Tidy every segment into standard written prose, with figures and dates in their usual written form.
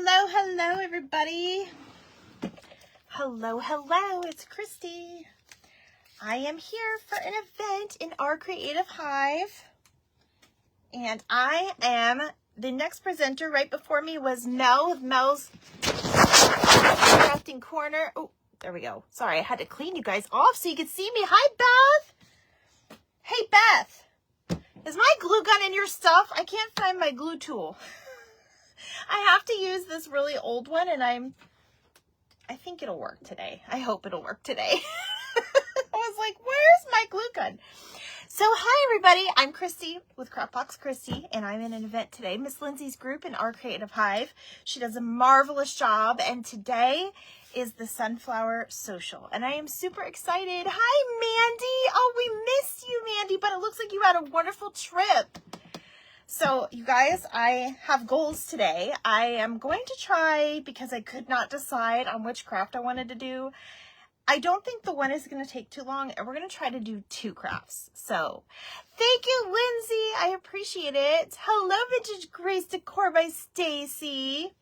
Hello, everybody. Hello, it's Christy. I am here for an event in our Creative Hive, and I am the next presenter. Right before me was Mel with Mel's Crafting Corner. Oh, there we go. Sorry, I had to clean you guys off so you could see me. Hi, Beth. Hey, Beth. Is my glue gun in your stuff? I can't find my glue tool. I have to use this really old one, and I think it'll work today. I hope it'll work today. I was like, where's my glue gun? So hi, everybody. I'm Christy with Craftbox Christy, and I'm in an event today. Miss Lindsay's group in our Creative Hive. She does a marvelous job, and today is the Sunflower Social, and I am super excited. Hi, Mandy. Oh, we missed you, Mandy, but it looks like you had a wonderful trip. So, you guys, I have goals today. I am going to try, because I could not decide on which craft I wanted to do. I don't think the one is going to take too long, and we're going to try to do 2 crafts. So, thank you, Lindsay. I appreciate it. Hello, Vintage Grace Decor by Stacy.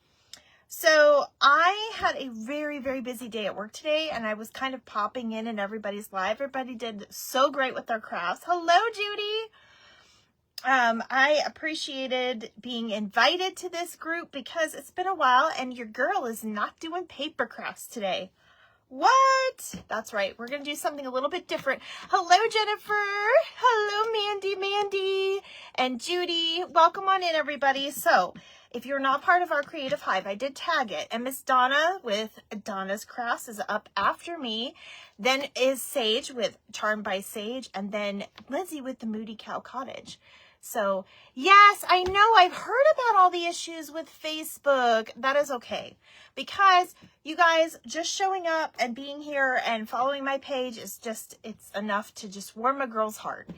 So, I had a very, very busy day at work today, and I was kind of popping in everybody's live. Everybody did so great with their crafts. Hello, Judy. I appreciated being invited to this group because it's been a while and your girl is not doing paper crafts today. What? That's right. We're going to do something a little bit different. Hello, Jennifer. Hello, Mandy, and Judy. Welcome on in, everybody. So, if you're not part of our Creative Hive, I did tag it. And Miss Donna with Donna's Crafts is up after me. Then is Sage with Charmed by Sage. And then Lindsay with the Moody Cow Cottage. So, yes, I know I've heard about all the issues with Facebook. That is okay. Because you guys just showing up and being here and following my page is just, it's enough to just warm a girl's heart.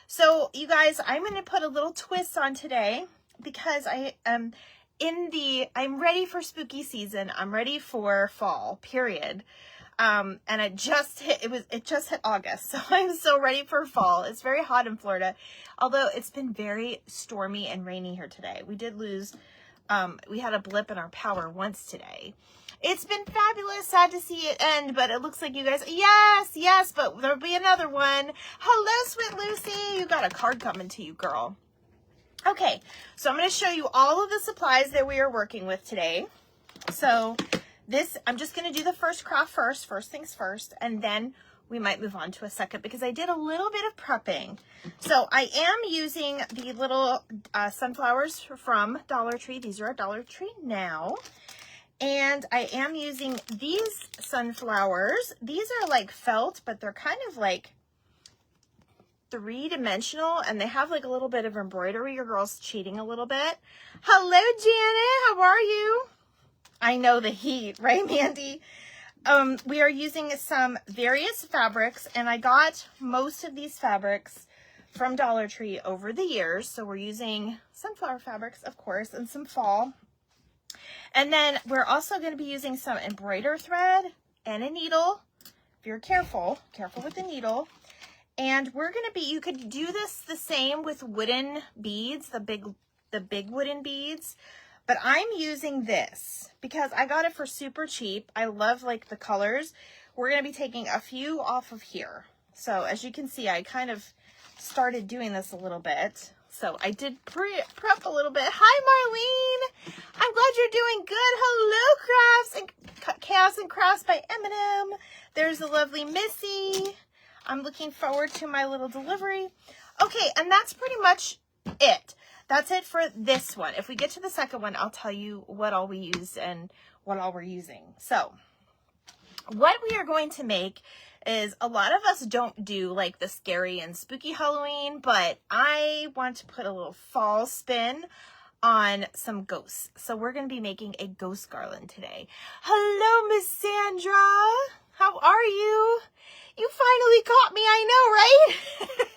So, you guys, I'm going to put a little twist on today because I am I'm ready for spooky season. I'm ready for fall, period. And it just hit August. So I'm so ready for fall. It's very hot in Florida, although it's been very stormy and rainy here today. We did lose, we had a blip in our power once today. It's been fabulous. Sad to see it end, but it looks like you guys, yes, but there'll be another one. Hello, sweet Lucy. You got a card coming to you, girl. Okay, so I'm going to show you all of the supplies that we are working with today. So I'm just going to do the first craft first things first, and then we might move on to a second because I did a little bit of prepping. So I am using the little sunflowers from Dollar Tree. These are at Dollar Tree now. And I am using these sunflowers. These are like felt, but they're kind of like 3-dimensional, and they have like a little bit of embroidery. Your girl's cheating a little bit. Hello, Janet. How are you? I know the heat, right, Mandy? We are using some various fabrics, and I got most of these fabrics from Dollar Tree over the years. So we're using sunflower fabrics, of course, and some fall. And then we're also going to be using some embroider thread and a needle. If you're careful with the needle. And we're going to you could do this the same with wooden beads, the big wooden beads. But I'm using this because I got it for super cheap. I love like the colors. We're going to be taking a few off of here. So as you can see, I kind of started doing this a little bit. So I did prep a little bit. Hi, Marlene. I'm glad you're doing good. Hello, Crafts and Chaos and Crafts by Eminem. There's the lovely Missy. I'm looking forward to my little delivery. Okay, and that's pretty much it. That's it for this one. If we get to the second one, I'll tell you what all we used and what all we're using. So, what we are going to make is, a lot of us don't do like the scary and spooky Halloween, but I want to put a little fall spin on some ghosts. So we're going to be making a ghost garland today. Hello, Miss Sandra. How are you? You finally caught me, I know, right?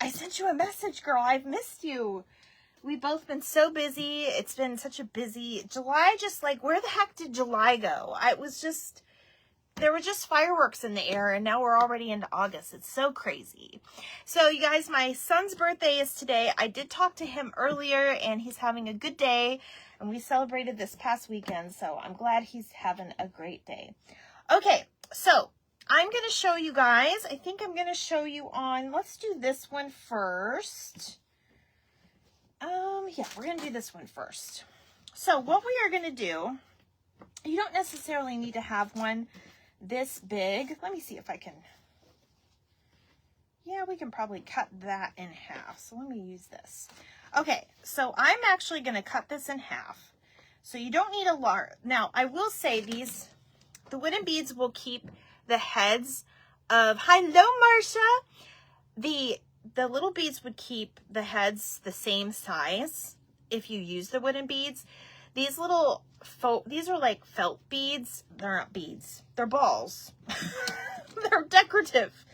I sent you a message, girl. I've missed you. We've both been so busy. It's been such a busy July. Just like, where the heck did July go? there were just fireworks in the air, and now we're already into August. It's so crazy. So you guys, my son's birthday is today. I did talk to him earlier, and he's having a good day, and we celebrated this past weekend, so I'm glad he's having a great day. Okay, so I'm going to show you guys. I think I'm going to show you on, let's do this one first. Yeah, we're going to do this one first. So what we are going to do, you don't necessarily need to have one this big. Let me see if I can. Yeah, we can probably cut that in half. So let me use this. Okay, so I'm actually going to cut this in half. So you don't need a large. Now, I will say the wooden beads will keep the heads of, hello, Marcia. The little beads would keep the heads the same size if you use the wooden beads. These little these are like felt beads. They're not beads. They're balls. They're decorative.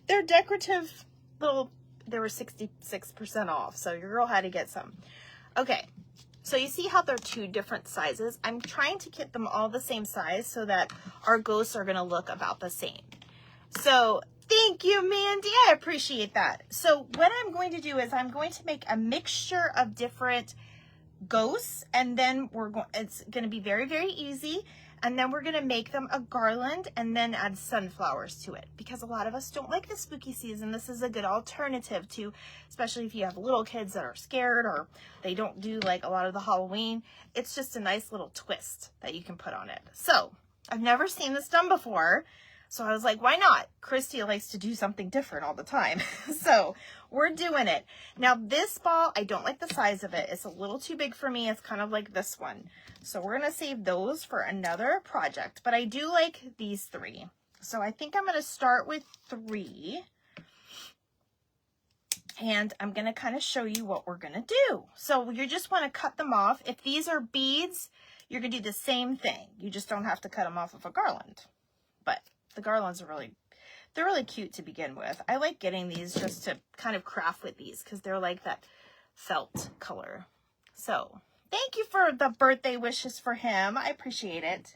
They're decorative little, they were 66% off. So your girl had to get some. Okay. So you see how they're two different sizes? I'm trying to get them all the same size so that our ghosts are going to look about the same. So thank you, Mandy. I appreciate that. So what I'm going to do is I'm going to make a mixture of different ghosts, and then it's going to be very, very easy. And then we're going to make them a garland and then add sunflowers to it, because a lot of us don't like the spooky season. This is a good alternative to, especially if you have little kids that are scared or they don't do like a lot of the Halloween. It's just a nice little twist that you can put on it. So I've never seen this done before. So I was like, why not? Christy likes to do something different all the time. So we're doing it. Now this ball, I don't like the size of it. It's a little too big for me. It's kind of like this one. So we're going to save those for another project. But I do like these three. So I think I'm going to start with 3. And I'm going to kind of show you what we're going to do. So you just want to cut them off. If these are beads, you're going to do the same thing. You just don't have to cut them off of a garland. But the garlands are they're really cute to begin with. I like getting these just to kind of craft with these because they're like that felt color. So thank you for the birthday wishes for him. I appreciate it.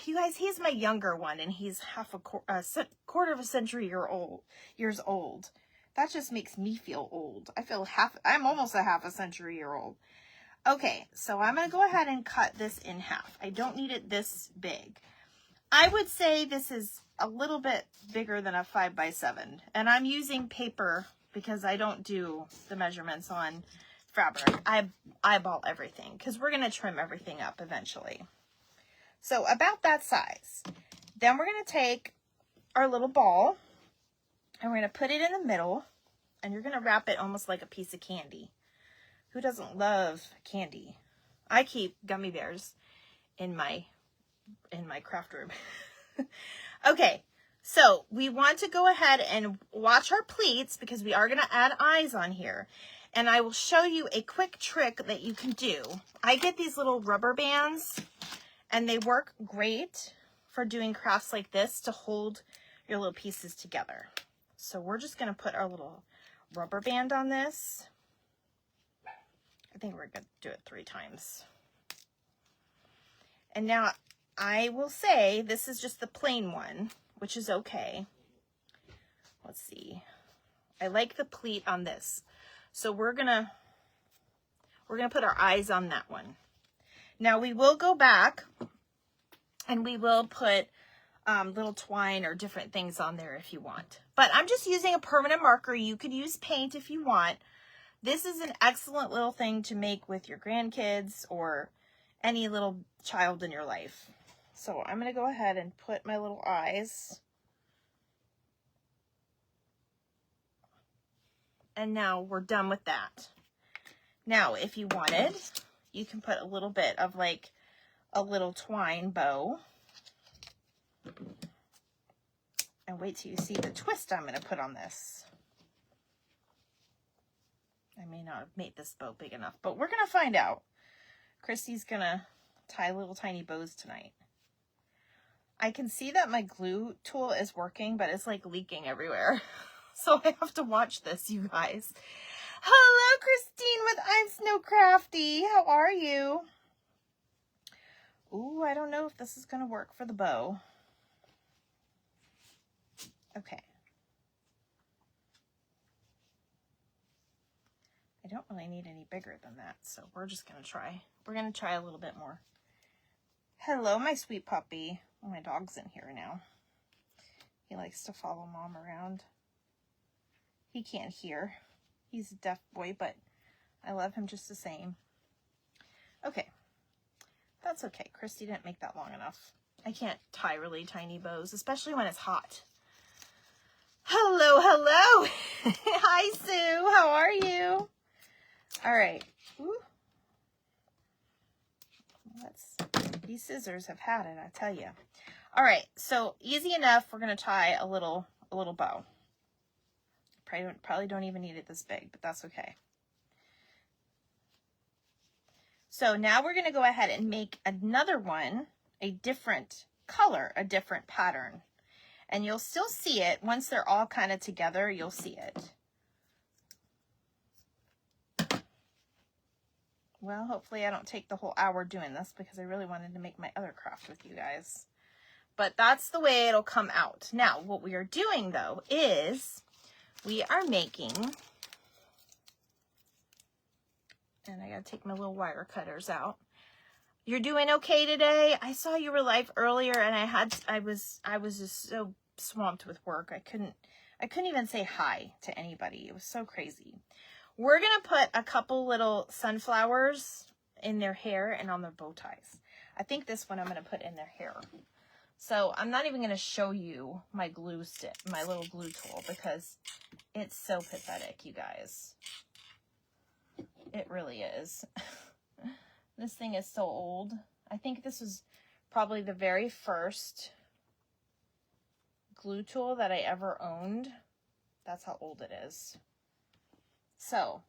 You guys, he's my younger one, and he's quarter of a century years old. That just makes me feel old. I'm almost a half a century year old. Okay, so I'm going to go ahead and cut this in half. I don't need it this big. I would say this is a little bit bigger than a 5x7, and I'm using paper because I don't do the measurements on fabric. I eyeball everything because we're going to trim everything up eventually. So about that size. Then we're going to take our little ball and we're going to put it in the middle, and you're going to wrap it almost like a piece of candy. Who doesn't love candy? I keep gummy bears in my craft room. Okay, so we want to go ahead and watch our pleats because we are going to add eyes on here. And I will show you a quick trick that you can do. I get these little rubber bands, and they work great for doing crafts like this to hold your little pieces together. So we're just going to put our little rubber band on this. I think we're going to do it 3 times. And now I will say this is just the plain one, which is okay. Let's see. I like the pleat on this. So we're gonna put our eyes on that one. Now we will go back and we will put little twine or different things on there if you want. But I'm just using a permanent marker. You could use paint if you want. This is an excellent little thing to make with your grandkids or any little child in your life. So I'm going to go ahead and put my little eyes. And now we're done with that. Now, if you wanted, you can put a little bit of like a little twine bow. And wait till you see the twist I'm going to put on this. I may not have made this bow big enough, but we're going to find out. Christy's going to tie little tiny bows tonight. I can see that my glue tool is working, but it's like leaking everywhere. So I have to watch this, you guys. Hello, Christine with I'm Snow Crafty. How are you? Ooh, I don't know if this is going to work for the bow. Okay. I don't really need any bigger than that, so we're just going to try. We're going to try a little bit more. Hello, my sweet puppy. Oh, my dog's in here now. He likes to follow Mom around. He can't hear. He's a deaf boy, but I love him just the same. Okay. That's okay. Christy didn't make that long enough. I can't tie really tiny bows, especially when it's hot. Hello, hello. Hi, Sue. How are you? All right. Ooh. These scissors have had it, I tell you. All right, so easy enough. We're gonna tie a little bow. Probably don't even need it this big, but that's okay. So now we're gonna go ahead and make another one, a different color, a different pattern, and you'll still see it once they're all kind of together. You'll see it. Well, hopefully I don't take the whole hour doing this because I really wanted to make my other craft with you guys. But that's the way it'll come out. Now, what we are doing, though, is we are making, and I got to take my little wire cutters out. You're doing okay today? I saw you were live earlier, and I was just so swamped with work. I couldn't even say hi to anybody. It was so crazy. We're going to put a couple little sunflowers in their hair and on their bow ties. I think this one I'm going to put in their hair. So I'm not even going to show you my glue stick, my little glue tool, because it's so pathetic, you guys. It really is. This thing is so old. I think this was probably the very first glue tool that I ever owned. That's how old it is. So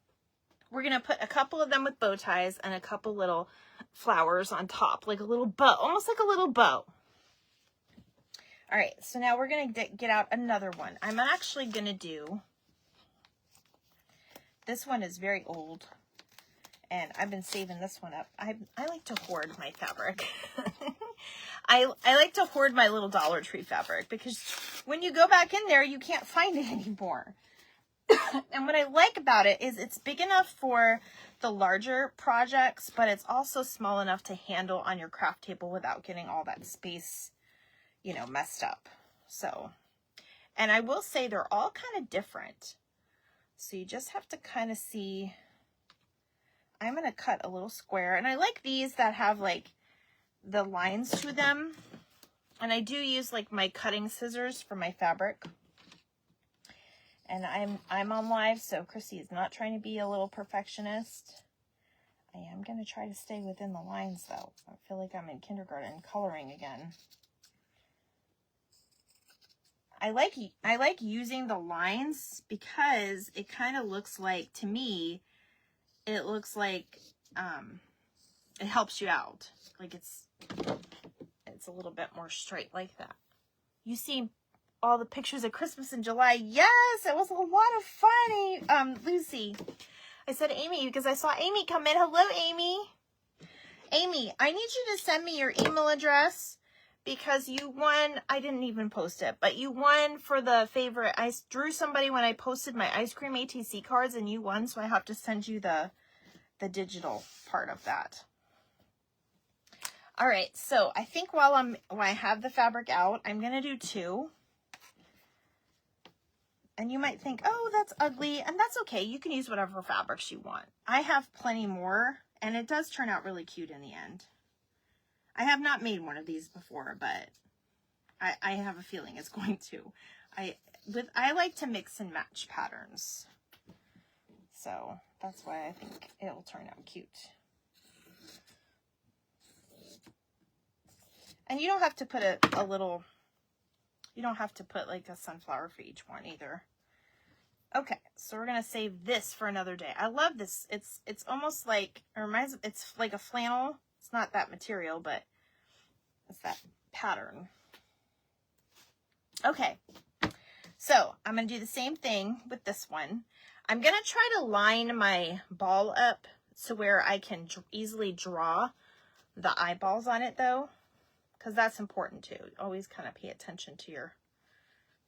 we're going to put a couple of them with bow ties and a couple little flowers on top, like a little bow, almost like a little bow. All right, so now we're going to get out another one. I'm actually going to do, this one is very old, and I've been saving this one up. I like to hoard my fabric. I like to hoard my little Dollar Tree fabric because when you go back in there, you can't find it anymore. And what I like about it is it's big enough for the larger projects, but it's also small enough to handle on your craft table without getting all that space, you know, messed up. So, and I will say they're all kind of different. So you just have to kind of see. I'm going to cut a little square, and I like these that have like the lines to them. And I do use like my cutting scissors for my fabric. And I'm on live, so Chrissy is not trying to be a little perfectionist. I am going to try to stay within the lines, though. I feel like I'm in kindergarten coloring again. I like using the lines because it kind of looks like, to me, it looks like it helps you out. Like it's a little bit more straight like that. You see all the pictures of Christmas in July. Yes, it was a lot of fun. Lucy. I said Amy because I saw Amy come in. Hello, Amy. Amy, I need you to send me your email address because you won. I didn't even post it, but you won for the favorite. I drew somebody when I posted my ice cream ATC cards and you won, so I have to send you the digital part of that. All right, so I think while I have the fabric out, I'm going to do two. And you might think, oh, that's ugly, and that's okay. You can use whatever fabrics you want. I have plenty more, and it does turn out really cute in the end. I have not made one of these before, but I have a feeling it's going to. I like to mix and match patterns. So that's why I think it'll turn out cute. And you don't have to put a little, you don't have to put like a sunflower for each one either. Okay, so we're gonna save this for another day. I love this. It's almost like, it reminds, it's like a flannel. It's not that material, but it's that pattern. Okay, so I'm gonna do the same thing with this one. I'm gonna try to line my ball up so where I can easily draw the eyeballs on it though, because that's important too. Always kind of pay attention to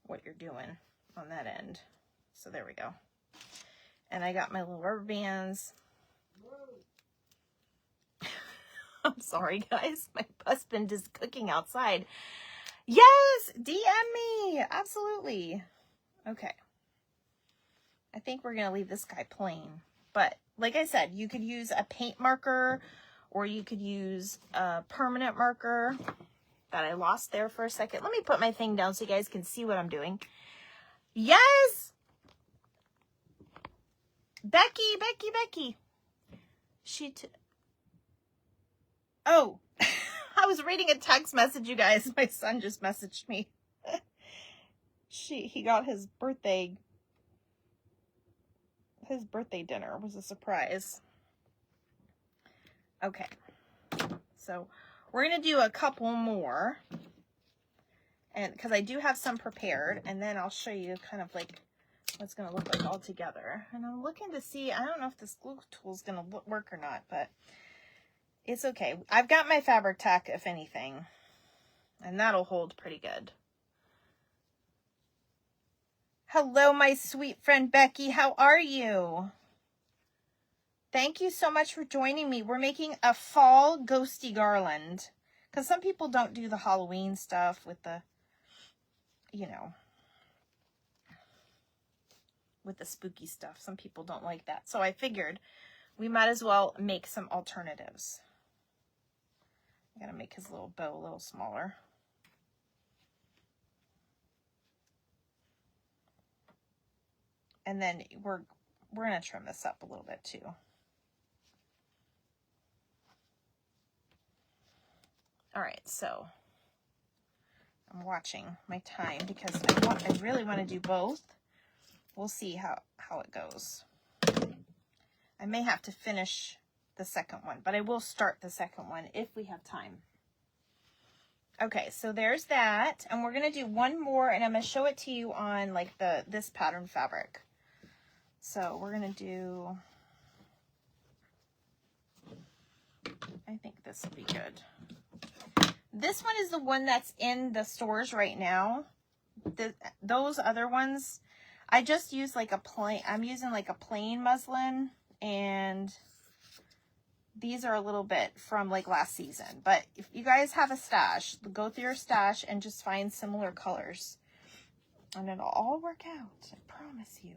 what you're doing on that end. So there we go. And I got my little rubber bands. I'm sorry, guys. My husband is cooking outside. Yes, DM me. Absolutely. Okay. I think we're going to leave this guy plain. But like I said, you could use a paint marker or you could use a permanent marker that I lost there for a second. Let me put my thing down so you guys can see what I'm doing. Yes! Becky. Oh, I was reading a text message, you guys. My son just messaged me. He got his birthday dinner was a surprise. Okay. So we're going to do a couple more. And because I do have some prepared, and then I'll show you kind of like what it's going to look like all together. And I'm looking to see, I don't know if this glue tool is going to work or not, but it's okay. I've got my Fabri-Tac, if anything, and that'll hold pretty good. Hello, my sweet friend Becky. How are you? Thank you so much for joining me. We're making a fall ghosty garland because some people don't do the Halloween stuff with the, you know, with the spooky stuff. Some people don't like that. So I figured we might as well make some alternatives. I gotta make his little bow a little smaller. And then we're gonna trim this up a little bit too. All right, so I'm watching my time because I really want to do both. We'll see how it goes. I may have to finish the second one, but I will start the second one if we have time. Okay, so there's that, and we're gonna do one more, and I'm gonna show it to you on like this pattern fabric. So we're gonna do, I think this will be good. This one is the one that's in the stores right now. Those other ones, I just use like a plain, I'm using like a plain muslin, and these are a little bit from like last season. But if you guys have a stash, go through your stash and just find similar colors. And it'll all work out, I promise you.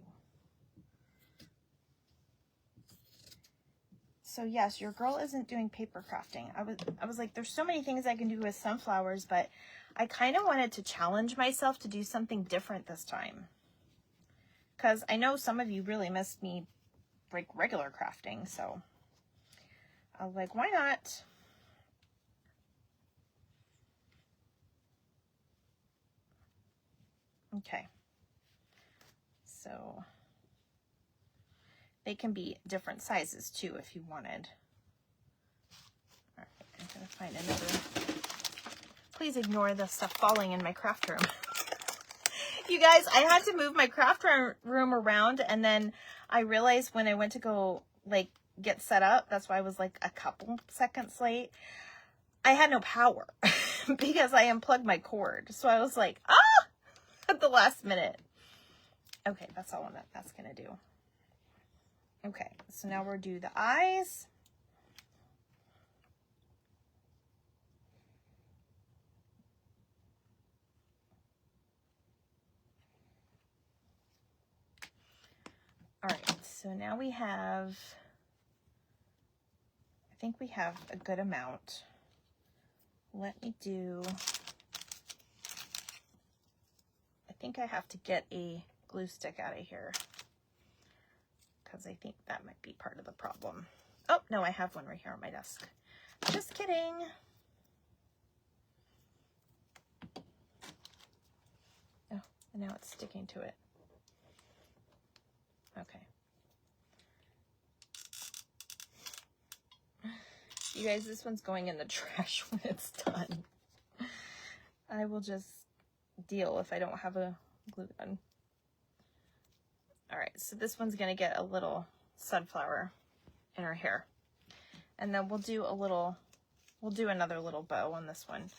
So yes, your girl isn't doing paper crafting. I was like, there's so many things I can do with sunflowers, but I kind of wanted to challenge myself to do something different this time. Because I know some of you really missed me like regular crafting, so I was like, why not? Okay. So they can be different sizes too if you wanted. All right, I'm gonna find another. Please ignore the stuff falling in my craft room. You guys, I had to move my craft room around, and then I realized when I went to go like get set up, that's why I was like a couple seconds late, I had no power because I unplugged my cord. So I was like, ah, at the last minute. Okay, that's all that's gonna do. Okay, so now we'll do the eyes. All right, so now we have, I think we have a good amount. Let me do, I think I have to get a glue stick out of here because I think that might be part of the problem. Oh, no, I have one right here on my desk. Just kidding. Oh, and now it's sticking to it. Okay. You guys, this one's going in the trash when it's done. I will just deal if I don't have a glue gun. All right, so this one's gonna get a little sunflower in her hair. And then we'll do a little We'll do another little bow on this one.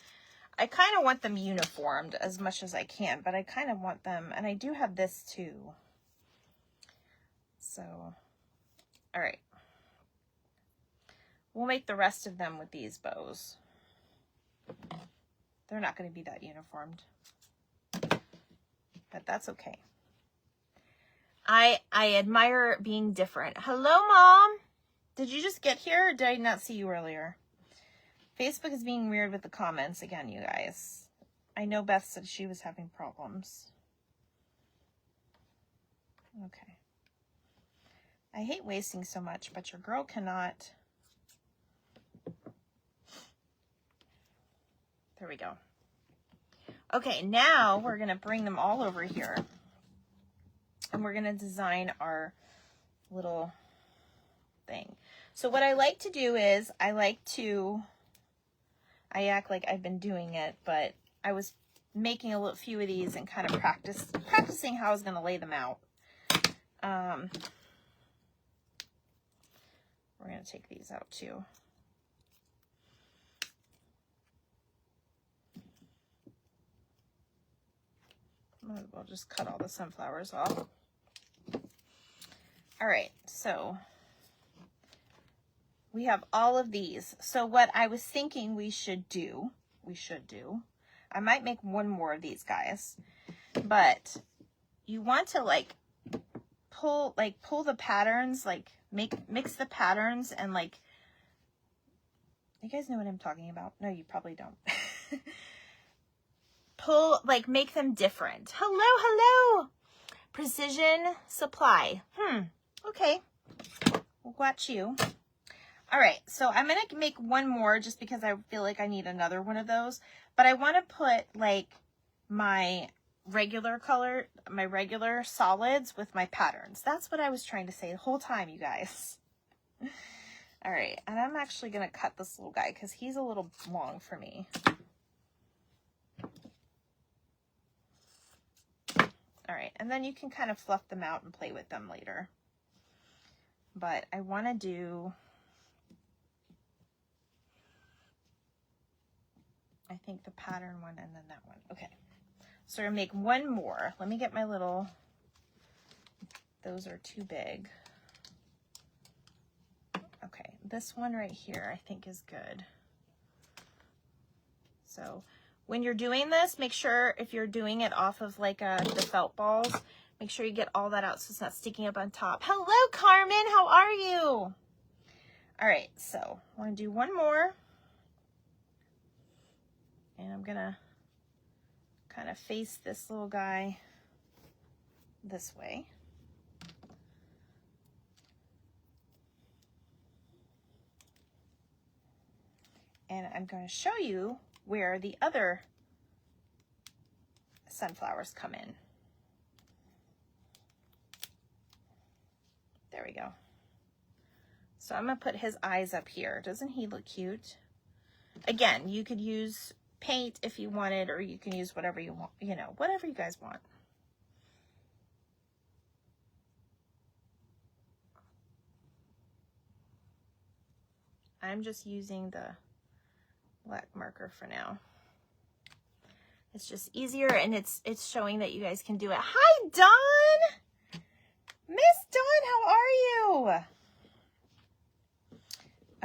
I kind of want them uniformed as much as I can, but I kind of want them, and I do have this too. So, all right. We'll make the rest of them with these bows. They're not going to be that uniformed, but that's okay. I admire being different. Hello, Mom. Did you just get here, or did I not see you earlier? Facebook is being weird with the comments again, you guys. I know Beth said she was having problems. Okay. I hate wasting so much, but your girl cannot. There we go. Okay, now we're going to bring them all over here. And we're going to design our little thing. So what I like to do is I act like I've been doing it, but I was making a few of these and kind of practicing how I was going to lay them out. We're going to take these out too. We'll just cut all the sunflowers off. All right, so we have all of these. So what I was thinking we should do, I might make one more of these guys, but you want to like pull the patterns, like mix the patterns and like, you guys know what I'm talking about? No, you probably don't. Make them different. Hello. Precision Supply. Okay. We'll watch you. All right, so I'm going to make one more just because I feel like I need another one of those. But I want to put like my regular color, my regular solids with my patterns. That's what I was trying to say the whole time, you guys. All right, and I'm actually going to cut this little guy because he's a little long for me. All right, and then you can kind of fluff them out and play with them later. But I want to do, I think the pattern one and then that one. Okay, so we're gonna make one more. Let me get my little, those are too big. Okay, this one right here I think is good. So when you're doing this, make sure if you're doing it off of like the felt balls, make sure you get all that out so it's not sticking up on top. Hello, Carmen. How are you? All right, so I want to do one more. And I'm going to kind of face this little guy this way. And I'm going to show you where the other sunflowers come in. There we go. So I'm going to put his eyes up here. Doesn't he look cute? Again, you could use paint if you wanted, or you can use whatever you want, you know, whatever you guys want. I'm just using the black marker for now. It's just easier, and it's showing that you guys can do it. Hi, Dawn! Miss Dawn, how are you?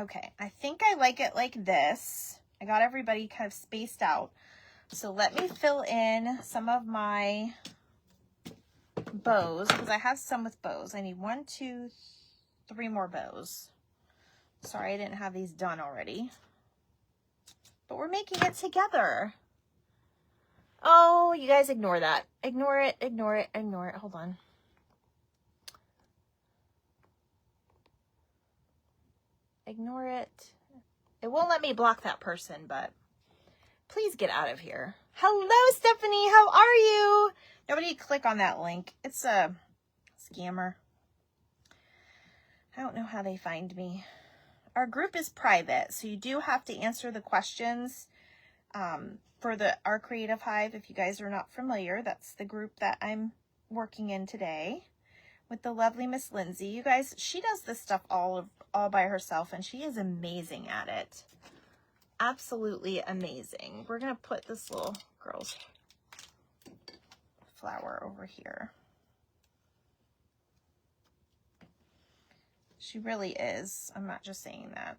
Okay, I think I like it like this. I got everybody kind of spaced out. So let me fill in some of my bows, because I have some with bows. I need 1, 2, 3 more bows. Sorry, I didn't have these done already. But we're making it together. Oh, you guys ignore that. Ignore it, ignore it, ignore it. Hold on. Ignore it. It won't let me block that person, but please get out of here. Hello, Stephanie. How are you? Nobody click on that link. It's a scammer. I don't know how they find me. Our group is private, so you do have to answer the questions for our Creative Hive. If you guys are not familiar, that's the group that I'm working in today with the lovely Miss Lindsay. You guys, she does this stuff all by herself, and she is amazing at it. absolutely amazing. We're going to put this little girl's flower over here. She really is. I'm not just saying that.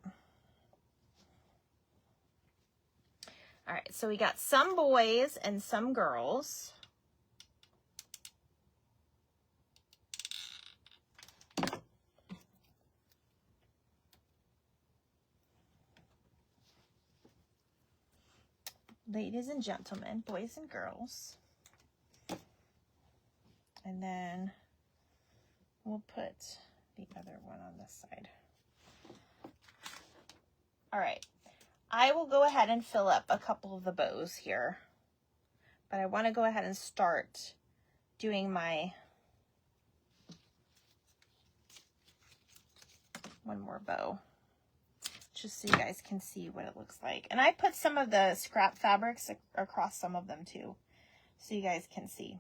All right, so we got some boys and some girls. Ladies and gentlemen, boys and girls. And then we'll put the other one on this side. All right. I will go ahead and fill up a couple of the bows here. But I want to go ahead and start doing my one more bow, just so you guys can see what it looks like. And I put some of the scrap fabrics across some of them too, so you guys can see.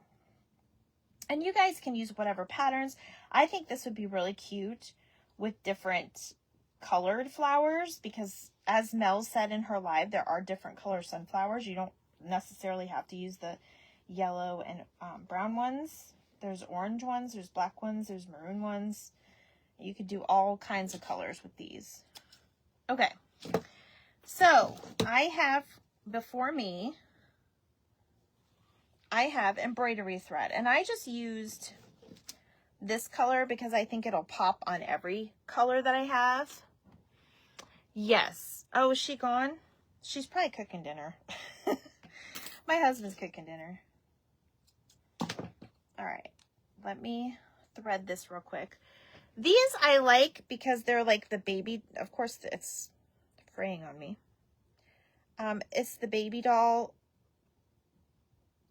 And you guys can use whatever patterns. I think this would be really cute with different colored flowers, because as Mel said in her live, there are different color sunflowers. You don't necessarily have to use the yellow and brown ones. There's orange ones, there's black ones, there's maroon ones. You could do all kinds of colors with these. Okay, so I have before me, I have embroidery thread, and I just used this color because I think it'll pop on every color that I have. Yes. Oh, is she gone? She's probably cooking dinner. My husband's cooking dinner. All right, let me thread this real quick. These I like because they're like the baby, of course it's fraying on me. It's the baby doll.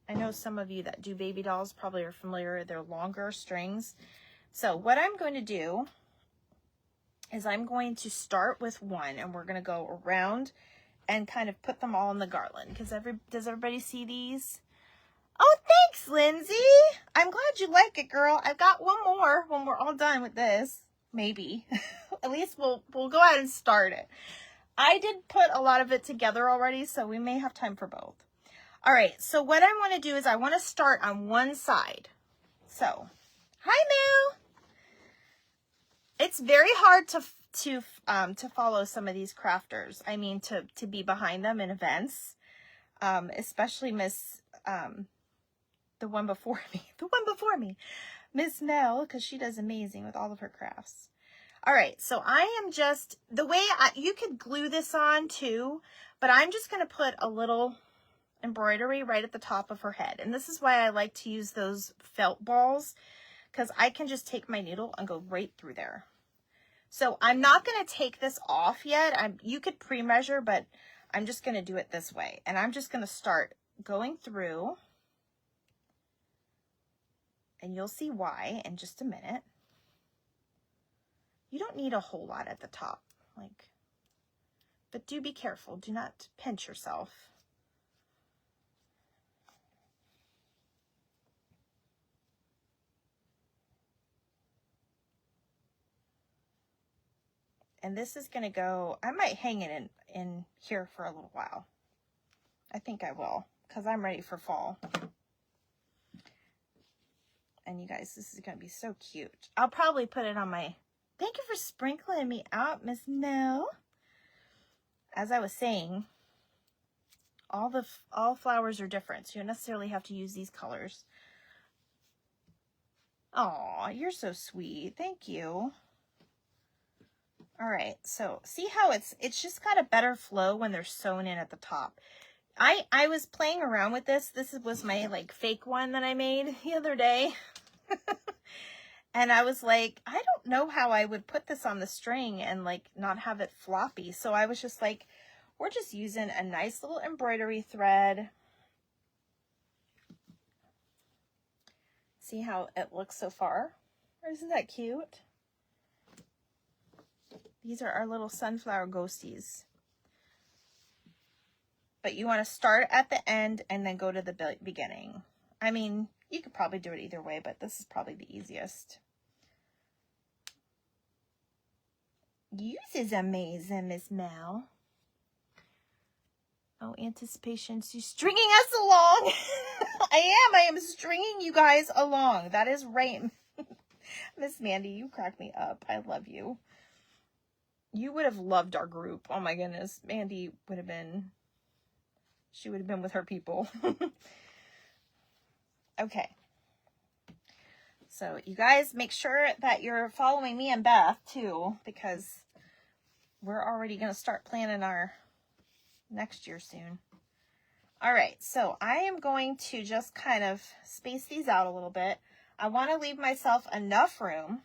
I know some of you that do baby dolls probably are familiar. They're longer strings. So what I'm going to do is I'm going to start with one, and we're going to go around and kind of put them all in the garland. Because does everybody see these? Oh, thanks, Lindsay. I'm glad you like it, girl. I've got one more when we're all done with this. Maybe. At least we'll go ahead and start it. I did put a lot of it together already, so we may have time for both. All right, so what I want to do is I want to start on one side. So, hi, Moo. It's very hard to follow some of these crafters. I mean, to be behind them in events, especially Miss the one before me, Miss Mel, because she does amazing with all of her crafts. All right, so I am just, the way you could glue this on too, but I'm just going to put a little embroidery right at the top of her head. And this is why I like to use those felt balls, because I can just take my needle and go right through there. So I'm not going to take this off yet. You could pre-measure, but I'm just going to do it this way. And I'm just going to start going through. And you'll see why in just a minute. You don't need a whole lot at the top, but do be careful. Do not pinch yourself. And this is going to go, I might hang it in here for a little while. I think I will, because I'm ready for fall. And you guys, this is going to be so cute. I'll probably put it on my, thank you for sprinkling me out, Miss Mel. As I was saying, all flowers are different, so you don't necessarily have to use these colors. Aw, you're so sweet. Thank you. All right, so see how it's just got a better flow when they're sewn in at the top. I was playing around with this. This was my fake one that I made the other day. And I was like, I don't know how I would put this on the string and not have it floppy. So I was just like, we're just using a nice little embroidery thread. See how it looks so far? Isn't that cute? These are our little sunflower ghosties. But you want to start at the end and then go to the beginning. I mean, you could probably do it either way, but this is probably the easiest. Yours is amazing, Miss Mel. Oh, anticipation. She's stringing us along. I am stringing you guys along. That is right. Miss Mandy, you crack me up. I love you. You would have loved our group. Oh my goodness. Mandy would have been, she would have been with her people. Okay. So you guys make sure that you're following me and Beth too, because we're already going to start planning our next year soon. All right, so I am going to just kind of space these out a little bit. I want to leave myself enough room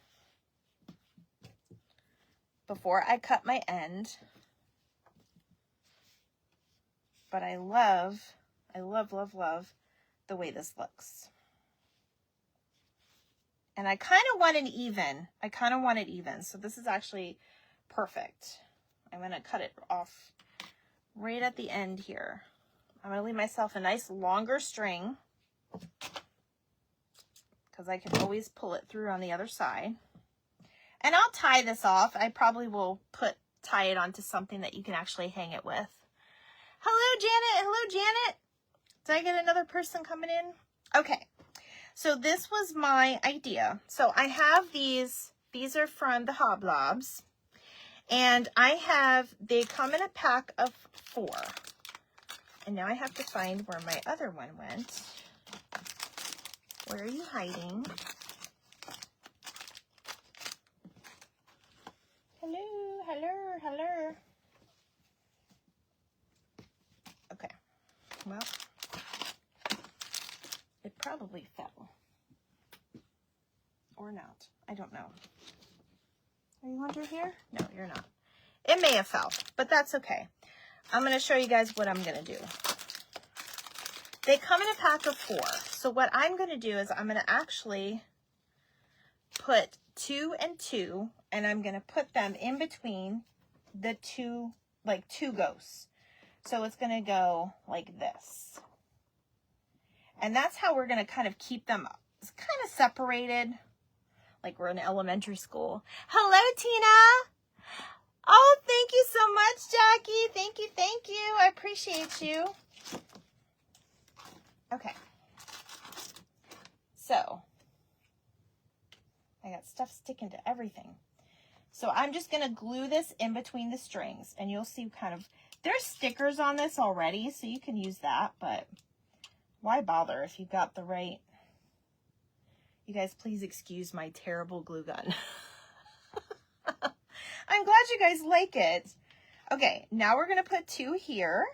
before I cut my end. But I love, love the way this looks. And I kind of want it even. So this is actually perfect. I'm going to cut it off right at the end here. I'm going to leave myself a nice longer string because I can always pull it through on the other side. And I'll tie this off. I probably will tie it onto something that you can actually hang it with. Hello, Janet. Hello, Janet. Did I get another person coming in? Okay. So this was my idea. So I have these are from the Hoblobs. And they come in a pack of 4. And now I have to find where my other one went. Where are you hiding? Hello, hello, hello. Okay, well, it probably fell. Or not, I don't know. Are you under here? No, you're not. It may have fell, but that's okay. I'm going to show you guys what I'm going to do. They come in a pack of 4. So what I'm going to do is I'm going to actually put 2 and 2, and I'm going to put them in between the 2, like 2 ghosts. So it's going to go like this. And that's how we're going to kind of keep them kind of separated, like we're in elementary school. Hello, Tina. Oh, thank you so much, Jackie. Thank you, thank you. I appreciate you. Okay. So, I got stuff sticking to everything. So I'm just going to glue this in between the strings, and you'll see kind of, there's stickers on this already, so you can use that, but why bother if you've got the right, you guys please excuse my terrible glue gun. I'm glad you guys like it. Okay, now we're going to put 2 here.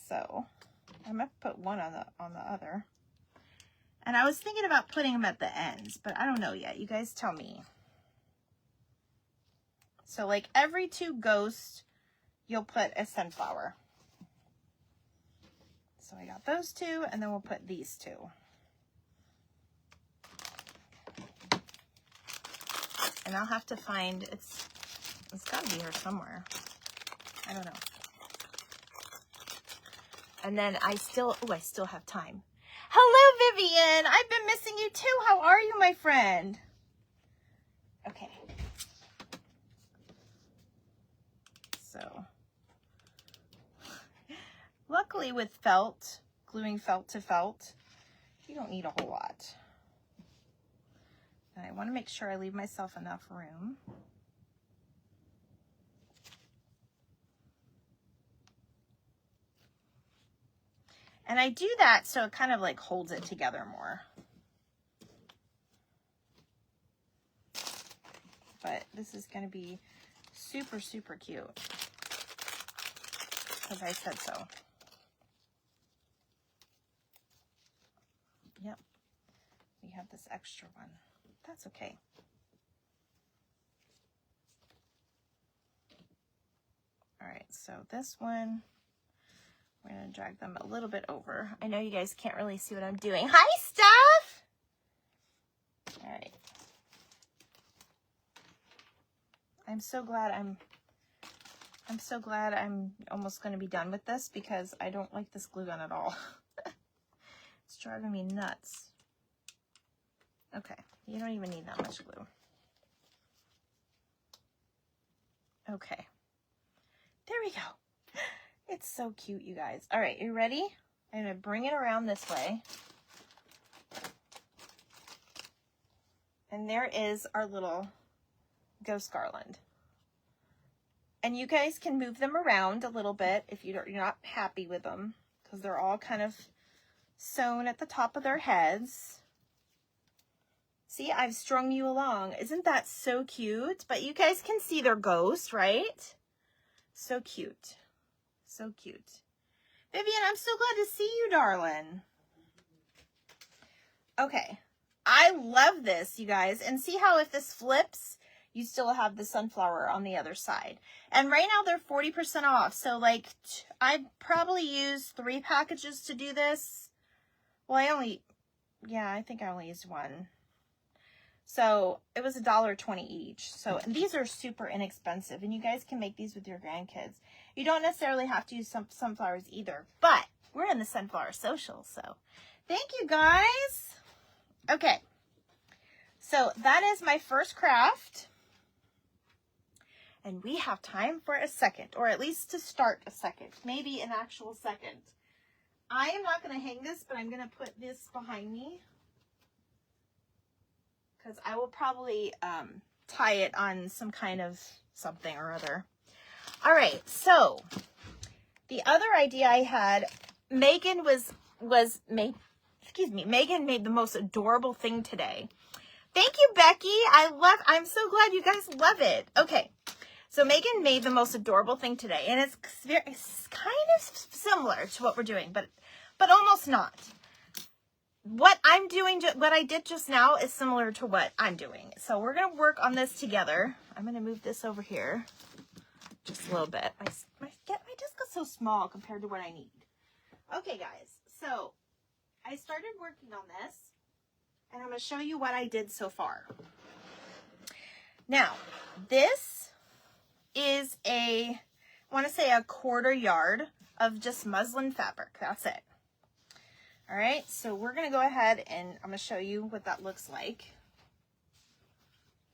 So I'm going to put 1 on the other. And I was thinking about putting them at the ends, but I don't know yet. You guys tell me. So like every 2 ghosts, you'll put a sunflower. So I got those 2, and then we'll put these 2. And I'll have to find, it's got to be here somewhere. I don't know. And then I still have time. Hello, Vivian. I've been missing you too. How are you, my friend? Okay. So, luckily with felt, gluing felt to felt, you don't need a whole lot. And I want to make sure I leave myself enough room. And I do that so it kind of like holds it together more. But this is going to be super, super cute. Because I said so. Yep. We have this extra one. That's okay. All right, so this one, we're going to drag them a little bit over. I know you guys can't really see what I'm doing. Hi, Steph! All right. I'm so glad I'm almost going to be done with this because I don't like this glue gun at all. It's driving me nuts. Okay, you don't even need that much glue. Okay. There we go. It's so cute, you guys. All right, you ready? I'm going to bring it around this way. And there is our little ghost garland. And you guys can move them around a little bit if you're not happy with them, because they're all kind of sewn at the top of their heads. See, I've strung you along. Isn't that so cute? But you guys can see their ghost, right? So cute. So cute. Vivian, I'm so glad to see you, darling. Okay. I love this, you guys. And see how if this flips, you still have the sunflower on the other side. And right now they're 40% off. So like, I probably used 3 packages to do this. Well, I think I only used 1. So it was $1.20 each. So and these are super inexpensive, and you guys can make these with your grandkids. You don't necessarily have to use sunflowers either, but we're in the Sunflower Social, so thank you guys. Okay, so that is my first craft, and we have time for a second, or at least to start a second, maybe an actual second. I am not going to hang this, but I'm going to put this behind me, because I will probably tie it on some kind of something or other. All right, so the other idea I had, Megan Megan made the most adorable thing today. Thank you, Becky. I'm so glad you guys love it. Okay, so Megan made the most adorable thing today, and it's kind of similar to what we're doing, but almost not. What I'm doing, what I did just now is similar to what I'm doing. So we're going to work on this together. I'm going to move this over here just a little bit. My desk is so small compared to what I need. Okay, guys. So I started working on this, and I'm going to show you what I did so far. Now, this is I want to say a 1/4 yard of just muslin fabric. That's it. All right, so we're going to go ahead and I'm going to show you what that looks like.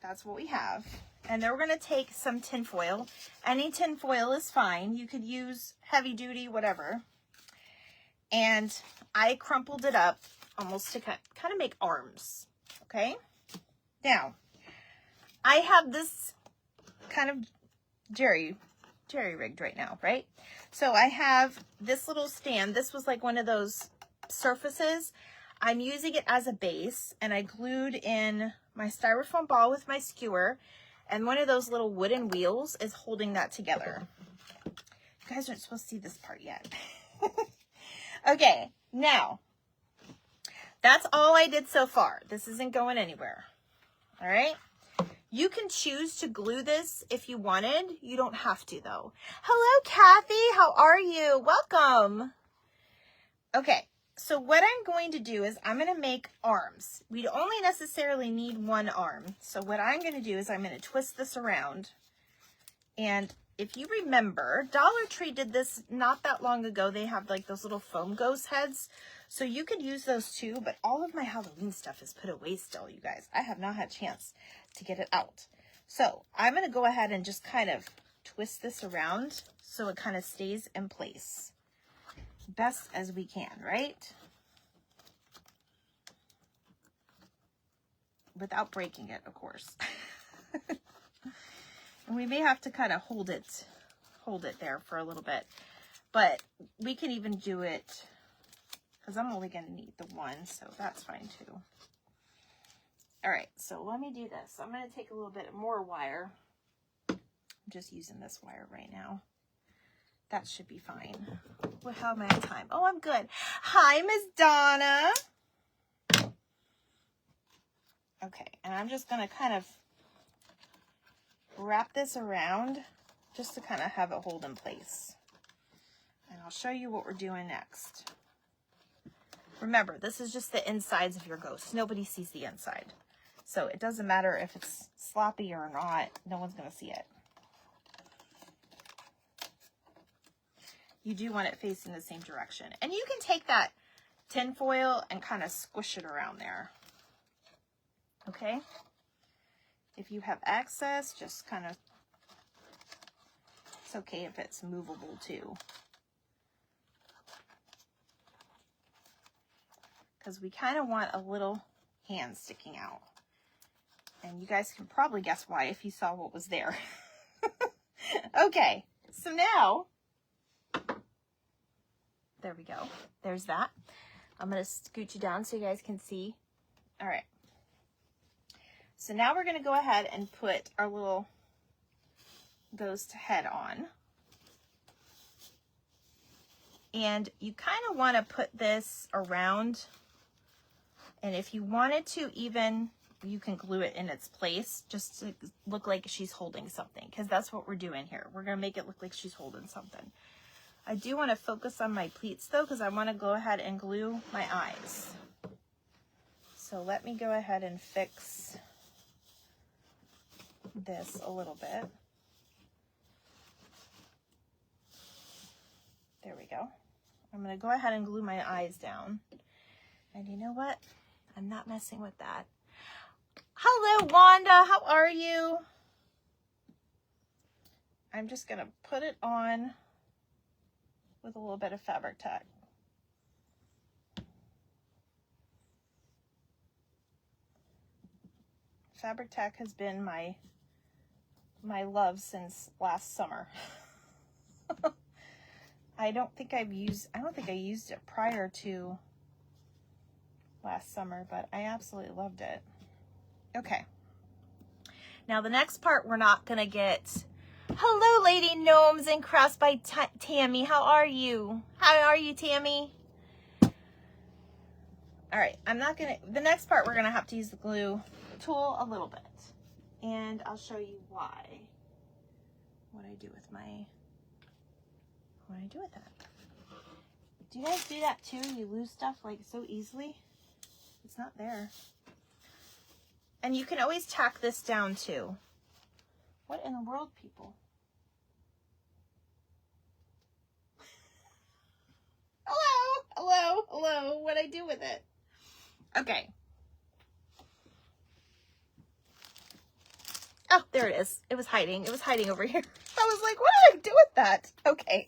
That's what we have. And then we're going to take some tin foil. Any tin foil is fine. You could use heavy duty, whatever. And I crumpled it up almost to kind of make arms. Okay? Now, I have this kind of jerry-rigged right now, right? So I have this little stand. This was like one of those surfaces. I'm using it as a base, and I glued in my styrofoam ball with my skewer, and one of those little wooden wheels is holding that together. You guys aren't supposed to see this part yet. Okay, now that's all I did so far. This isn't going anywhere. All right, you can choose to glue this if you wanted. You don't have to, though. Hello, Kathy. How are you? Welcome. Okay. So what I'm going to do is I'm going to make arms. We only necessarily need 1 arm. So what I'm going to do is I'm going to twist this around. And if you remember, Dollar Tree did this not that long ago. They have like those little foam ghost heads. So you could use those too, but all of my Halloween stuff is put away still, you guys. I have not had a chance to get it out. So I'm going to go ahead and just kind of twist this around so it kind of stays in place. Best as we can, right? Without breaking it, of course. And we may have to kind of hold it there for a little bit, but we can even do it because I'm only going to need the 1, so that's fine too. All right, so let me do this. I'm going to take a little bit more wire. I'm just using this wire right now. That should be fine. Well, how am I on time? Oh, I'm good. Hi, Miss Donna. Okay, and I'm just going to kind of wrap this around just to kind of have it hold in place. And I'll show you what we're doing next. Remember, this is just the insides of your ghost. Nobody sees the inside. So it doesn't matter if it's sloppy or not. No one's going to see it. You do want it facing the same direction. And you can take that tin foil and kind of squish it around there. Okay? If you have access, just kind of... it's okay if it's movable too. Because we kind of want a little hand sticking out. And you guys can probably guess why if you saw what was there. Okay, so now, there we go. There's that. I'm going to scoot you down so you guys can see. All right. So now we're going to go ahead and put our little ghost head on. And you kind of want to put this around. And if you wanted to even, you can glue it in its place just to look like she's holding something, because that's what we're doing here. We're going to make it look like she's holding something. I do want to focus on my pleats though, because I want to go ahead and glue my eyes. So let me go ahead and fix this a little bit. There we go. I'm going to go ahead and glue my eyes down. And you know what? I'm not messing with that. Hello, Wanda. How are you? I'm just going to put it on with a little bit of Fabri-Tac. Fabri-Tac has been my love since last summer. I don't think I used it prior to last summer, but I absolutely loved it. Okay. Now the next part we're not going to get. Hello, Lady Gnomes and Crafts by Tammy. How are you? How are you, Tammy? All right. The next part we're going to have to use the glue tool a little bit. And I'll show you why. What I do with that. Do you guys do that too? You lose stuff like so easily? It's not there. And you can always tack this down too. What in the world, people? Hello. What'd I do with it? Okay. Oh, there it is. It was hiding. It was hiding over here. I was like, what did I do with that? Okay.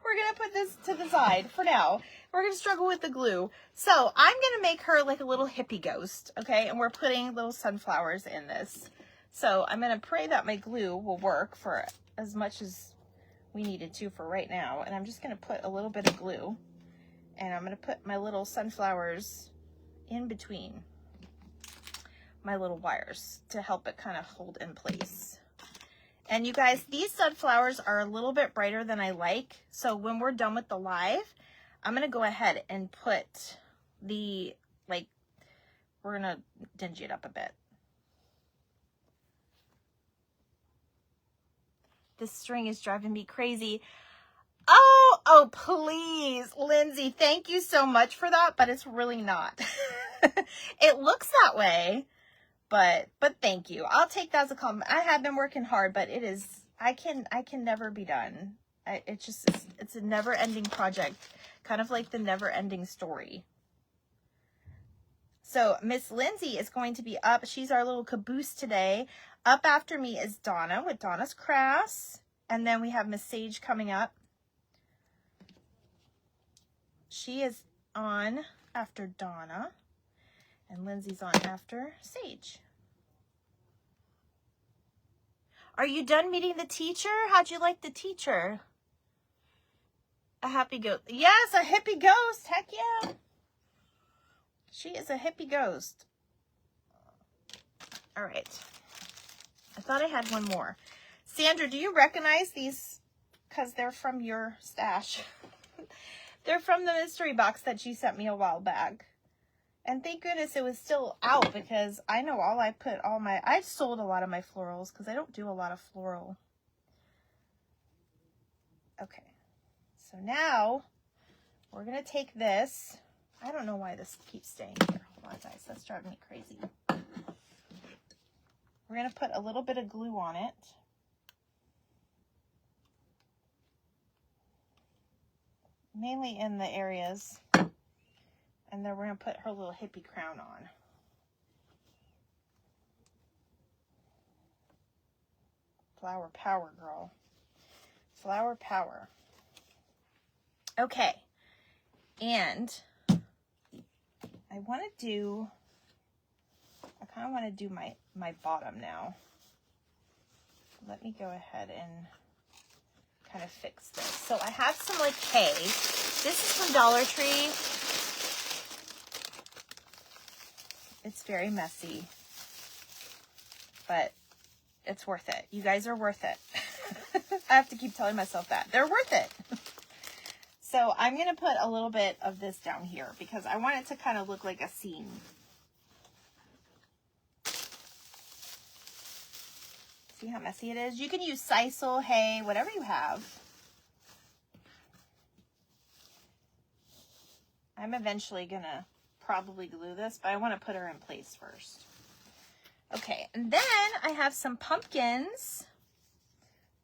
We're going to put this to the side for now. We're going to struggle with the glue. So I'm going to make her like a little hippie ghost. Okay. And we're putting little sunflowers in this. So I'm going to pray that my glue will work for as much as we needed to for right now. And I'm just going to put a little bit of glue. And I'm going to put my little sunflowers in between my little wires to help it kind of hold in place. And you guys, these sunflowers are a little bit brighter than I like. So when we're done with the live, I'm going to go ahead and put the, we're going to dingy it up a bit. This string is driving me crazy. Oh, please, Lindsay, thank you so much for that, but it's really not. It looks that way. But thank you. I'll take that as a compliment. I have been working hard, but it is, I can never be done. It's a never ending project, kind of like the never ending story. So Miss Lindsay is going to be up. She's our little caboose today. Up after me is Donna with Donna's Crafts. And then we have Miss Sage coming up. She is on after Donna. And Lindsay's on after Sage. Are you done meeting the teacher? How'd you like the teacher? A happy ghost. Yes, a hippie ghost. Heck yeah. She is a hippie ghost. All right. I thought I had one more. Sandra, do you recognize these? Because they're from your stash. They're from the mystery box that you sent me a while back. And thank goodness it was still out, because I know I've sold a lot of my florals because I don't do a lot of floral. Okay. So now we're going to take this. I don't know why this keeps staying here. Hold on, guys. That's driving me crazy. We're going to put a little bit of glue on it. Mainly in the areas. And then we're going to put her little hippie crown on. Flower power, girl. Flower Power. Okay. And I want to do, I kind of want to do my bottom now. Let me go ahead and kind of fix this. So I have some like hay. This is from Dollar Tree. It's very messy, but it's worth it. You guys are worth it. I have to keep telling myself that. They're worth it. So I'm going to put a little bit of this down here because I want it to kind of look like a scene. See how messy it is? You can use sisal, hay, whatever you have. I'm eventually going to probably glue this, but I want to put her in place first. Okay, and then I have some pumpkins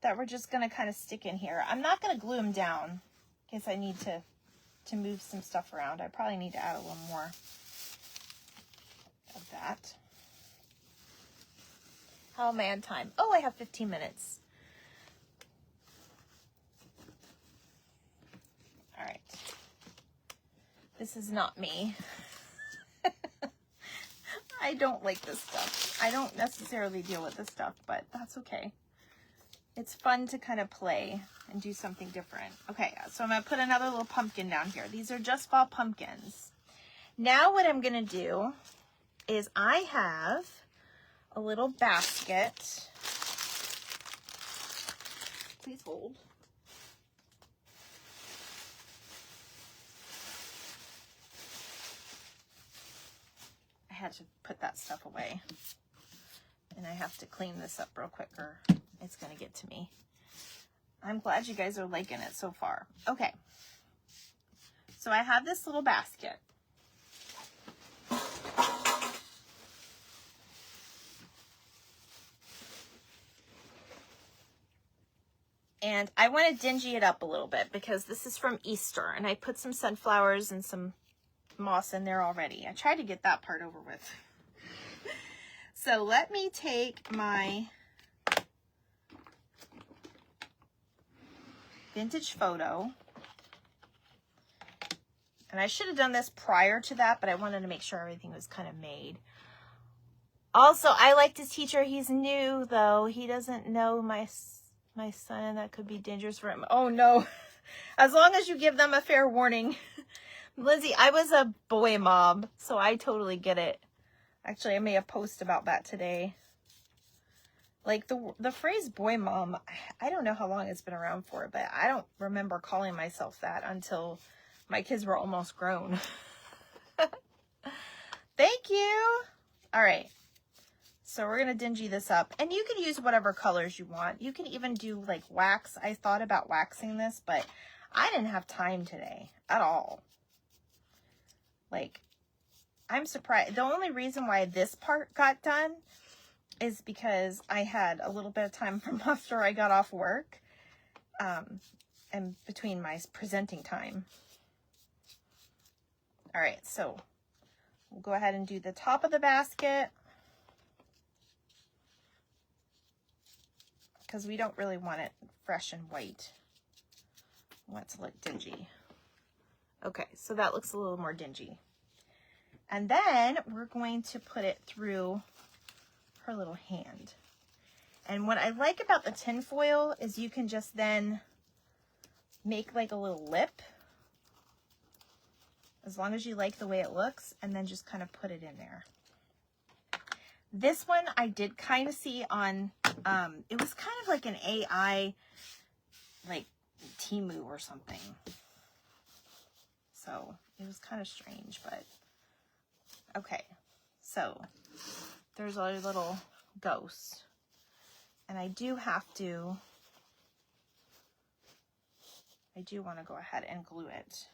that we're just going to kind of stick in here. I'm not going to glue them down in case I need to move some stuff around. I probably need to add a little more of that. How am I on time? Oh, I have 15 minutes. All right. This is not me. I don't like this stuff. I don't necessarily deal with this stuff, but that's okay. It's fun to kind of play and do something different. Okay, so I'm going to put another little pumpkin down here. These are Just Fall pumpkins. Now what I'm going to do is I have a little basket. Please hold. I had to put that stuff away. And I have to clean this up real quick or it's going to get to me. I'm glad you guys are liking it so far. Okay. So I have this little basket. And I want to dingy it up a little bit because this is from Easter. And I put some sunflowers and some moss in there already. I tried to get that part over with. So let me take my vintage photo. And I should have done this prior to that, but I wanted to make sure everything was kind of made. Also, I like to teach her. He's new, though. He doesn't know my son. That could be dangerous for him. Oh, no. As long as you give them a fair warning. Lindsay, I was a boy mom, so I totally get it. Actually, I made a post about that today. Like, the phrase boy mom, I don't know how long it's been around for, but I don't remember calling myself that until my kids were almost grown. Thank you. All right. So we're going to dingy this up. And you can use whatever colors you want. You can even do, like, wax. I thought about waxing this, but I didn't have time today at all. Like, I'm surprised. The only reason why this part got done is because I had a little bit of time from after I got off work and between my presenting time. All right, so we'll go ahead and do the top of the basket because we don't really want it fresh and white. We want it to look dingy. Okay, so that looks a little more dingy. And then we're going to put it through her little hand. And what I like about the tin foil is you can just then make like a little lip, as long as you like the way it looks, and then just kind of put it in there. This one I did kind of see on, it was kind of like an AI, like Temu or something. So it was kind of strange, but okay. So there's our little ghost. And I do want to go ahead and glue it.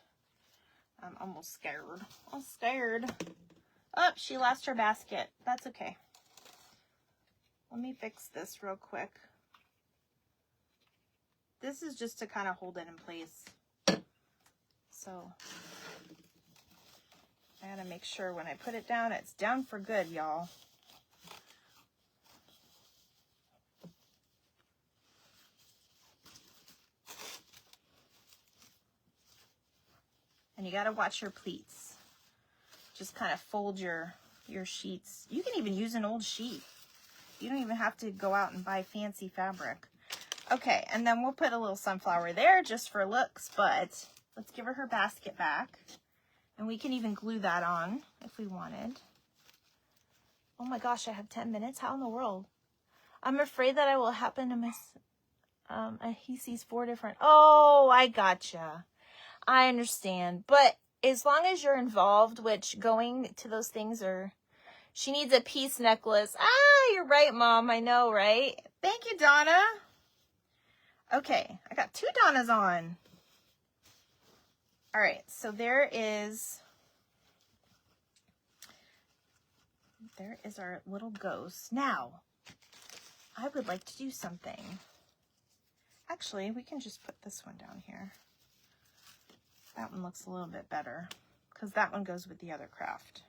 I'm almost scared. I'm scared. Oh, she lost her basket. That's okay. Let me fix this real quick. This is just to kind of hold it in place. So I gotta make sure when I put it down, it's down for good, y'all. And you got to watch your pleats. Just kind of fold your sheets. You can even use an old sheet. You don't even have to go out and buy fancy fabric. Okay, and then we'll put a little sunflower there just for looks, but let's give her basket back. And we can even glue that on if we wanted. Oh my gosh, I have 10 minutes? How in the world? I'm afraid that I will happen to miss, he sees 4 different, oh, I gotcha. I understand. But as long as you're involved, which going to those things are, she needs a peace necklace. Ah, you're right, Mom. I know, right? Thank you, Donna. Okay, I got 2 Donnas on. All right, so there is our little ghost. Now, I would like to do something. Actually, we can just put this one down here. That one looks a little bit better because that one goes with the other craft.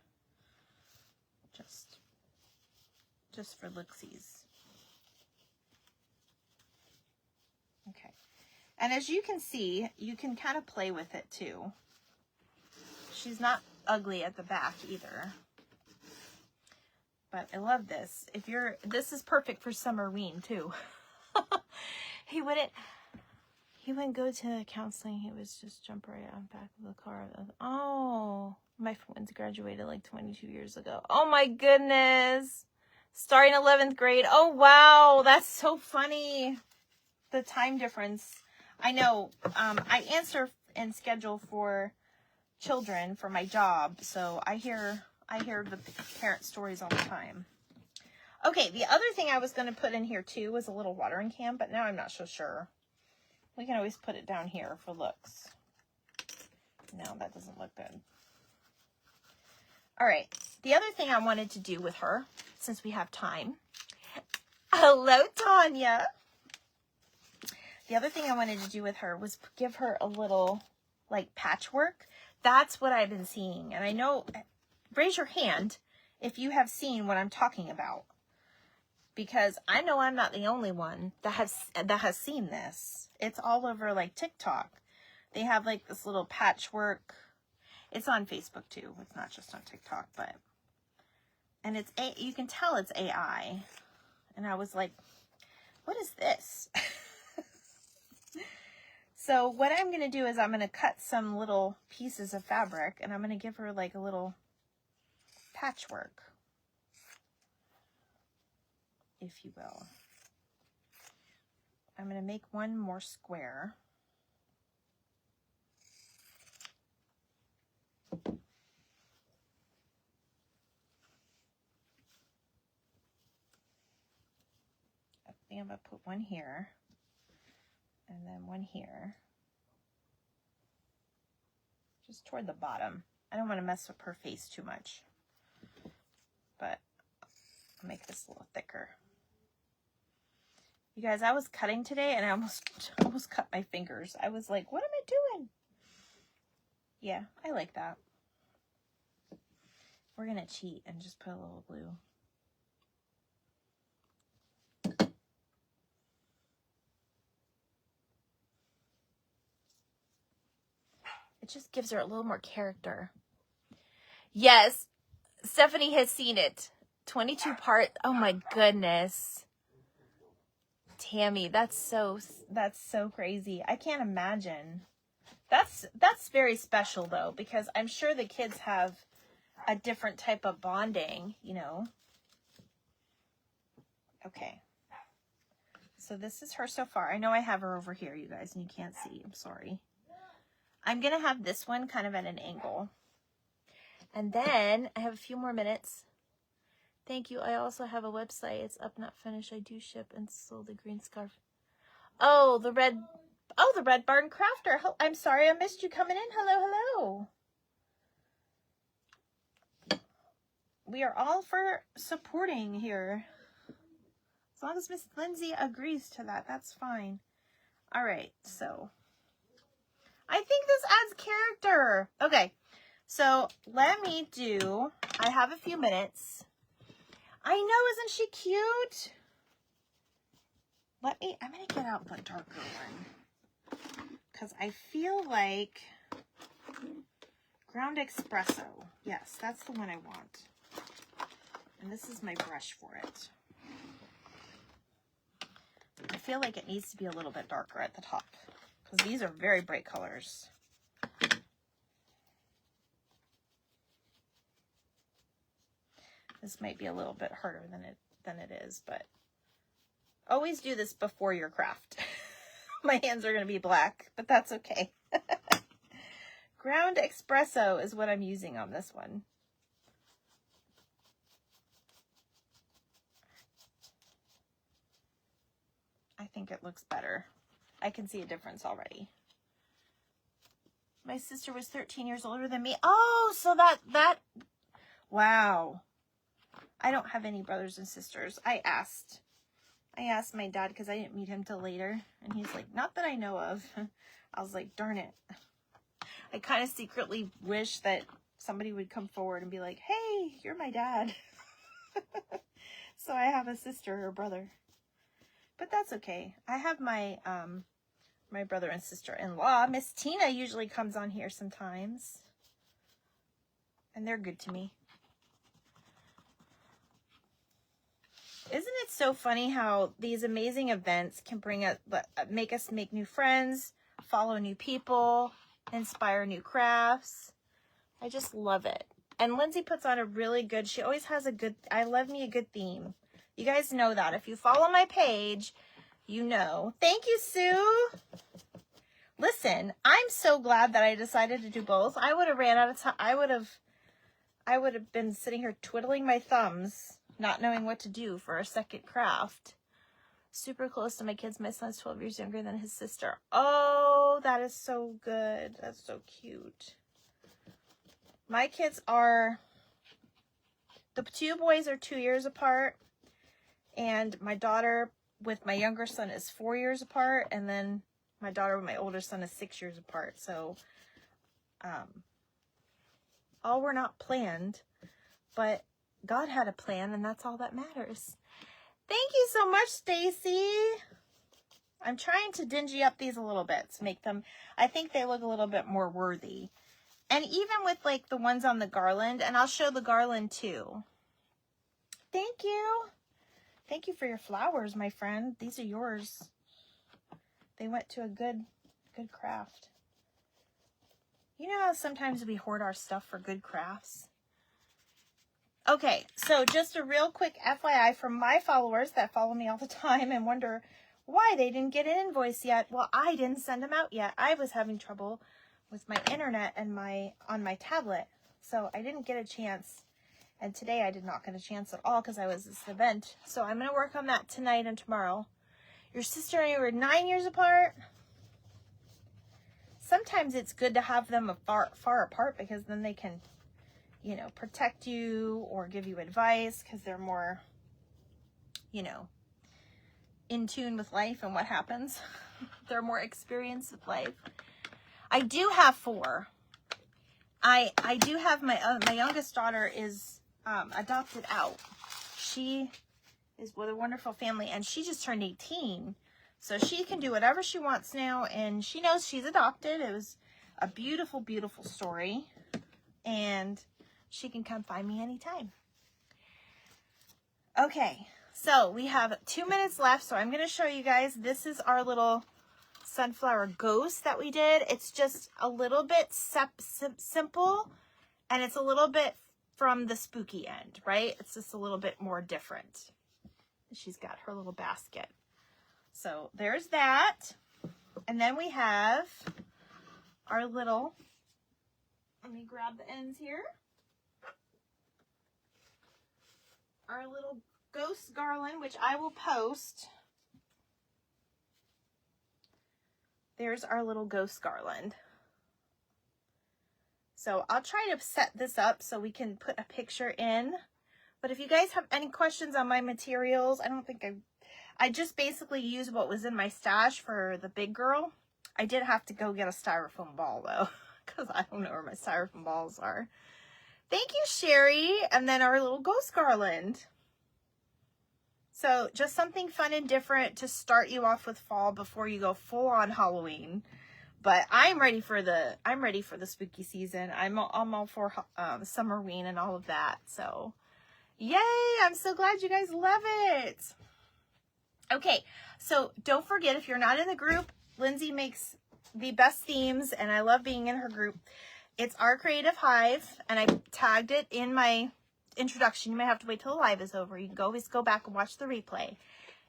Just for looksies. Okay. And as you can see, you can kind of play with it too. She's not ugly at the back either. But I love this. This is perfect for Summerween too. He wouldn't go to counseling. He was just jump right on the back of the car. Oh, my twins graduated like 22 years ago. Oh my goodness. Starting 11th grade. Oh wow, that's so funny. The time difference. I know. I answer and schedule for children for my job, so I hear the parent stories all the time. Okay, the other thing I was going to put in here too was a little watering can, but now I'm not so sure. We can always put it down here for looks. No, that doesn't look good. All right, the other thing I wanted to do with her, since we have time. Hello, Tanya. The other thing I wanted to do with her was give her a little, like, patchwork. That's what I've been seeing. And I know, raise your hand if you have seen what I'm talking about. Because I know I'm not the only one that has seen this. It's all over, like, TikTok. They have, like, this little patchwork. It's on Facebook, too. It's not just on TikTok, but... And it's, you can tell it's AI. And I was like, what is this? So what I'm going to do is I'm going to cut some little pieces of fabric and I'm going to give her like a little patchwork, if you will. I'm going to make one more square. I think I'm going to put one here. And then one here. Just toward the bottom. I don't want to mess up her face too much. But I'll make this a little thicker. You guys, I was cutting today and I almost cut my fingers. I was like, what am I doing? Yeah, I like that. We're going to cheat and just put a little glue. It just gives her a little more character. Yes, Stephanie has seen it. 22 part. Oh my goodness. Tammy, that's so crazy. I can't imagine. That's very special though, because I'm sure the kids have a different type of bonding, you know. Okay. So this is her so far. I know I have her over here, you guys, and you can't see. I'm sorry. I'm going to have this one kind of at an angle. And then I have a few more minutes. Thank you. I also have a website. It's up, not finished. I do ship and sold the green scarf. Oh, the red barn crafter. I'm sorry I missed you coming in. Hello. We are all for supporting here. As long as Miss Lindsay agrees to that, that's fine. All right, so I think this adds character. Okay, so let me do, I have a few minutes. I know, isn't she cute? I'm going to get out the darker one. Because I feel like Ground Espresso. Yes, that's the one I want. And this is my brush for it. I feel like it needs to be a little bit darker at the top because these are very bright colors. This might be a little bit harder than it is, but always do this before your craft. My hands are going to be black, but that's okay. Ground Espresso is what I'm using on this one. I think it looks better. I can see a difference already. My sister was 13 years older than me. Oh, so that, wow. I don't have any brothers and sisters. I asked my dad because I didn't meet him till later. And he's like, not that I know of. I was like, darn it. I kind of secretly wish that somebody would come forward and be like, hey, you're my dad. So I have a sister or brother. But that's okay. I have my my brother and sister-in-law. Miss Tina usually comes on here sometimes. And they're good to me. Isn't it so funny how these amazing events can make us make new friends, follow new people, inspire new crafts? I just love it. And Lindsay puts on a really good, she always has a good, I love me a good theme. You guys know that. If you follow my page, you know. Thank you, Sue. Listen, I'm so glad that I decided to do both. I would have ran out of time. I would have been sitting here twiddling my thumbs, not knowing what to do for a second craft. Super close to my kids. My son's 12 years younger than his sister. Oh, that is so good. That's so cute. My kids are, the two boys are 2 years apart. And my daughter with my younger son is 4 years apart. And then my daughter with my older son is 6 years apart. So, all were not planned, but God had a plan, and that's all that matters. Thank you so much, Stacy. I'm trying to dingy up these a little bit to make them, I think they look a little bit more worthy. And even with like the ones on the garland, and I'll show the garland too. Thank you. Thank you for your flowers, my friend. These are yours. They went to a good craft. You know how sometimes we hoard our stuff for good crafts? Okay, so just a real quick FYI from my followers that follow me all the time and wonder why they didn't get an invoice yet. Well, I didn't send them out yet. I was having trouble with my internet and on my tablet, so I didn't get a chance. And today I did not get a chance at all because I was at this event. So I'm going to work on that tonight and tomorrow. Your sister and you were 9 years apart. Sometimes it's good to have them far apart because then they can, you know, protect you or give you advice because they're more, you know, in tune with life and what happens. They're more experienced with life. I do have 4. I do have my youngest daughter is adopted out. She is with a wonderful family and she just turned 18. So she can do whatever she wants now and she knows she's adopted. It was a beautiful, beautiful story. And she can come find me anytime. Okay, so we have 2 minutes left. So I'm going to show you guys. This is our little sunflower ghost that we did. It's just a little bit simple. And it's a little bit from the spooky end, right? It's just a little bit more different. She's got her little basket. So there's that. And then we have our little, let me grab the ends here. Our little ghost garland, which I will post. There's our little ghost garland. So I'll try to set this up so we can put a picture in. But if you guys have any questions on my materials, I just basically used what was in my stash for the big girl. I did have to go get a styrofoam ball though, because I don't know where my styrofoam balls are. Thank you, Sherry. And then our little ghost garland. So just something fun and different to start you off with fall before you go full on Halloween. But I'm ready for the spooky season. I'm all for Summerween and all of that. So, yay! I'm so glad you guys love it. Okay, so don't forget, if you're not in the group, Lindsay makes the best themes, and I love being in her group. It's Our Creative Hive, and I tagged it in my introduction. You may have to wait till the live is over. You can always go back and watch the replay.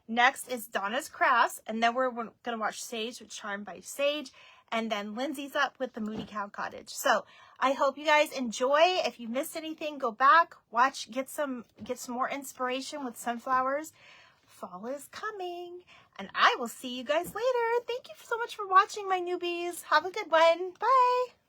Next is Donna's Crafts, and then we're going to watch Sage with Charmed by Sage, and then Lindsay's up with the Moody Cow Cottage. So I hope you guys enjoy. If you missed anything, go back, watch, get some more inspiration with sunflowers. Fall is coming, and I will see you guys later. Thank you so much for watching, my newbies. Have a good one. Bye.